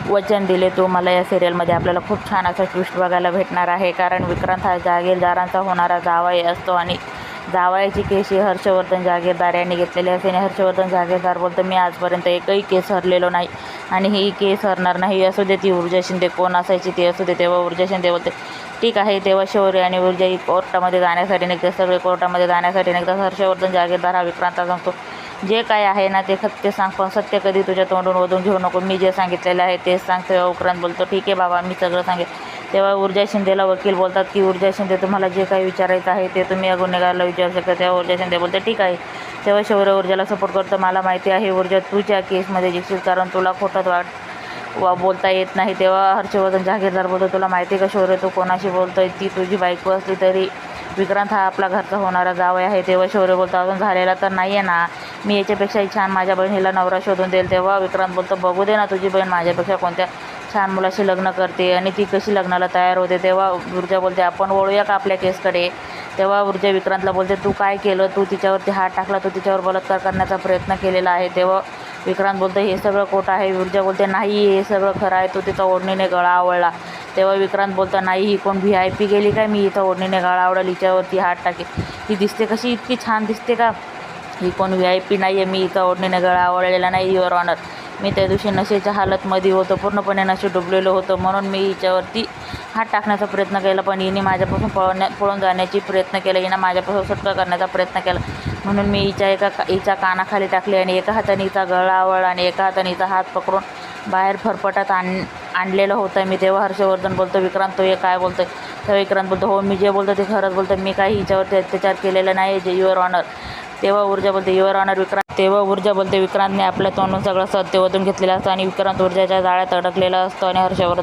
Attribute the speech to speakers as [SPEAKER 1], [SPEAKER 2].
[SPEAKER 1] वचन दिले तो मला या सिरियलमध्ये आपल्याला खूप छान असा ट्विस्ट बघायला भेटणार आहे, कारण विक्रांत हा जागीरदारांचा होणारा जावई असतो आणि जावयाची केस ही हर्षवर्धन जागीरदार यांनी घेतलेली असते आणि हर्षवर्धन जागीरदार बोलतो मी आजपर्यंत एकही केस हरलेलो नाही आणि ही केस हरणार नाही, असू दे ती ऊर्जा शिंदे कोण असायची ती असू दे. तेव्हा ऊर्जा शिंदे बोलते ठीक आहे. तेव्हा शौर्य आणि ऊर्जा ही कोर्टामध्ये जाण्यासाठी निघते, सगळे कोर्टामध्ये जाण्यासाठी निघतात. हर्षवर्धन जागीरदार हा विक्रांतला सांगतो जे काय आहे ना ते सत्य सांग, पण सत्य कधी तुझ्या तोंडून ओढून घेऊ नको, मी जे सांगितलेलं आहे तेच सांग. तेव्हा विक्रांत बोलतो ठीक आहे बाबा मी सगळं सांगेन. तेव्हा ऊर्जा शिंदेला वकील बोलतात की ऊर्जा शिंदे तुम्हाला जे काही विचारायचं आहे ते तुम्ही या गुन्हेगाराला विचारू शकता. तेव्हा ऊर्जा शिंदे बोलते ठीक आहे. तेव्हा शौर्य ऊर्जाला सपोर्ट करतो मला माहिती आहे ऊर्जा तुझ्या केसमध्ये जिंकशील, कारण तुला खोटं बोलता येत नाही. तेव्हा हर्षवर्धन जागीरदार बोलतो तुला माहिती आहे का शौर्य तू कोणाशी बोलतोय, ती तुझी बायको असली तरी विक्रांत हा आपला घरचा होणारा जावई आहे. तेव्हा शौर्य बोलतो अजून झालेला तर नाही आहे ना, मी याच्यापेक्षाही छान माझ्या बहिणीला नवरा शोधून देईल. तेव्हा विक्रांत बोलतो बघू दे ना तुझी बहीण माझ्यापेक्षा कोणत्या छान मुलाशी लग्न करते आणि ती कशी लग्नाला तयार होते. तेव्हा ऊर्जा बोलते आपण वळूया का आपल्या केसकडे. तेव्हा ऊर्जा विक्रांतला बोलते तू काय केलं, तू तिच्यावरती हात टाकला, तू तिच्यावर बलात्कार करण्याचा प्रयत्न केलेला आहे. तेव्हा विक्रांत बोलतो हे सगळं खोटं आहे. ऊर्जा बोलते नाही हे सगळं खरं आहे, तो तिचा ओढणीने गळा आवळला. तेव्हा विक्रांत बोलतो नाही ही कोण VIP गेली काय, मी इथं ओढणीने गळा आवडेल हिच्यावरती हात टाकेल, ही दिसते कशी इतकी छान दिसते का, ही कोण VIP नाही आहे, मी इथं ओढणीने गळा आवळलेला नाही युअर ऑनर. मी त्या दिवशी नशेच्या हालतमध्ये होतो, पूर्णपणे नशे डुबलेलो होतो, म्हणून मी हिच्यावरती हात टाकण्याचा प्रयत्न केला, पण हिने माझ्यापासून पळून जाण्याची प्रयत्न केला, हिनं माझ्यापासून सुटका करण्याचा प्रयत्न केला, म्हणून मी हिच्या कानाखाली टाकली आणि एका हाताने हिचा गळा आवळला आणि एका हाताने हिचा हात पकडून बाहेर फरफटात आणलेलं होतं मी. तेव्हा हर्षवर्धन बोलतो विक्रांत तो हे काय बोलतोय. तेव्हा विक्रांत बोलतो हो मी जे बोलतो ते खरंच बोलतो, मी काही हिच्यावरती अत्याचार केलेला नाही जे युअर ऑनर. तेव्हा ऊर्जा बोलते युअर ऑनर विक्रांत. तेव्हा ऊर्जा बोलते विक्रांतने आपल्या तोंडून सगळं सत्य ओतून घेतलेलं असतं आणि विक्रांत ऊर्जाच्या जाळ्यात अडकलेला असतो आणि हर्षवर्धन